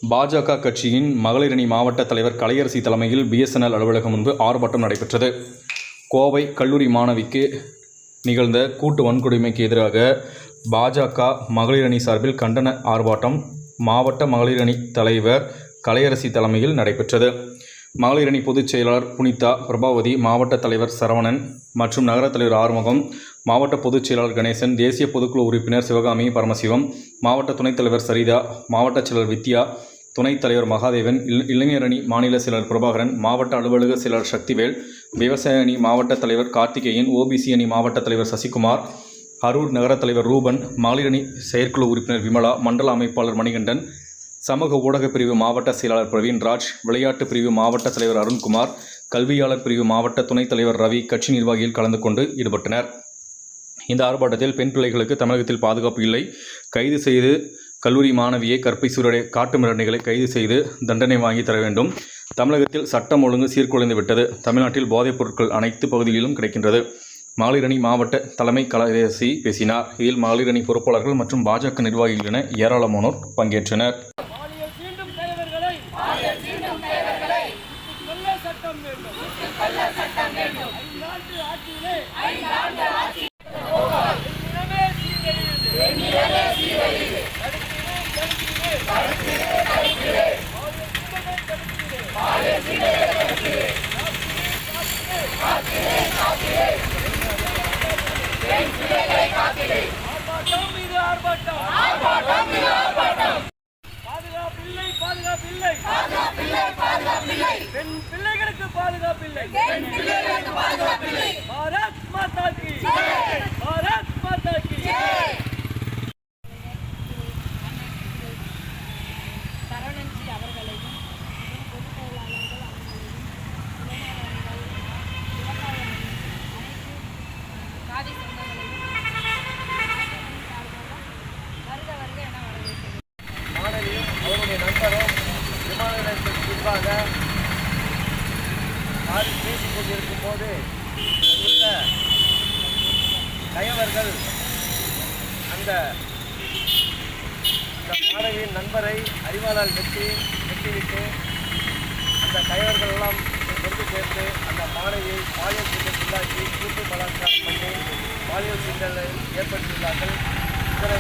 பாஜக கட்சியின் மகளிரணி மாவட்ட தலைவர் கலையரசி தலைமையில் BSNL அலுவலகம் முன்பு ஆர்ப்பாட்டம் நடைபெற்றது. கோவை கல்லூரி மாணவிக்கு நிகழ்ந்த கூட்டு வன்கொடுமைக்கு எதிராக பாஜக மகளிரணி சார்பில் கண்டன ஆர்ப்பாட்டம் மாவட்ட மகளிரணி தலைவர் கலையரசி தலைமையில் நடைபெற்றது. மகளிரணி பொதுச் செயலாளர் புனிதா, பிரபாவதி, மாவட்ட தலைவர் சரவணன் மற்றும் நகர தலைவர் ஆறுமுகம், மாவட்ட பொதுச் செயலாளர் கணேசன், தேசிய பொதுக்குழு உறுப்பினர் சிவகாமி பரமசிவம், மாவட்ட துணைத் தலைவர் சரிதா, மாவட்ட செயலர் வித்யா, துணைத் தலைவர் மகாதேவன், இளைஞரணி மாநில செயலர் பிரபாகரன், மாவட்ட அலுவலக செயலர் சக்திவேல், விவசாய அணி மாவட்ட தலைவர் கார்த்திகேயன், OBC அணி மாவட்ட தலைவர் சசிகுமார், அரூர் நகர தலைவர் ரூபன், மகளிரணி செயற்குழு உறுப்பினர் விமலா, மண்டல அமைப்பாளர் மணிகண்டன், சமூக ஊடக பிரிவு மாவட்ட செயலாளர் பிரவீன்ராஜ், விளையாட்டு பிரிவு மாவட்ட தலைவர் அருண்குமார், கல்வியாளர் பிரிவு மாவட்ட துணைத் தலைவர் ரவி கட்சி நிர்வாகிகள் கலந்து கொண்டு ஈடுபட்டனர். இந்த ஆர்ப்பாட்டத்தில் பெண் பிள்ளைகளுக்கு தமிழகத்தில் பாதுகாப்பு இல்லை, கைது செய்து கல்லூரி மாணவியை கற்பை காட்டு மிராண்டிகளை கைது செய்து தண்டனை வாங்கி தர வேண்டும். தமிழகத்தில் சட்டம் ஒழுங்கு சீர்குலைந்து விட்டது. தமிழ்நாட்டில் போதைப் பொருட்கள் அனைத்து பகுதிகளிலும் கிடைக்கின்றது. மகளிரணி மாவட்ட தலைமை கலையரசி பேசினார். இதில் மகளிரணி பொறுப்பாளர்கள் மற்றும் பாஜக நிர்வாகிகள் என ஏராளமானோர் பங்கேற்றனர். பெண் பிள்ளைகளுக்கு பாதுகாப்பில்லை. பாரத் மாதா கி பாரத் மாதா கி சரவணன்ஜி அவர்களையும் பொதுச் செயலாளர்கள் காதி சொந்தங்களையும் வருக வருக என வரவேற்கிறேன். மாணவியும் அவருடைய நண்பரும் விமான நிலையத்திற்கு முன்பாக பேசிக் கொண்டிருக்கும் போது உள்ள கயவர்கள் அந்த மாணவியின் நண்பரை அறிவாளால் வெட்டிவிட்டு அந்த கயவர்கள் எல்லாம் கொண்டு சேர்ந்து அந்த மாணவியை பாலியல் சீண்டலுள்ளாக்கி கூட்டு பலாத்காரம் பண்ணி பாலியல் சீண்டலை ஏற்படுத்தியுள்ளார்கள். இதனை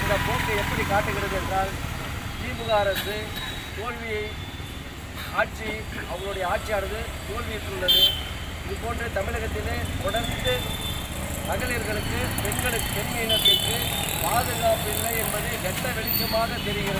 இந்த போக்கு எப்படி காட்டுகிறது என்றால், திமுக அரசு அவங்களுடைய ஆட்சியானது தோல்வியுற்றுள்ளது. இதுபோன்று தமிழகத்திலே தொடர்ந்து மகளிர்களுக்கு பெண் இனத்திற்கு பாதுகாப்பு இல்லை என்பது வெட்ட வெளிச்சமாக தெரிகிறது.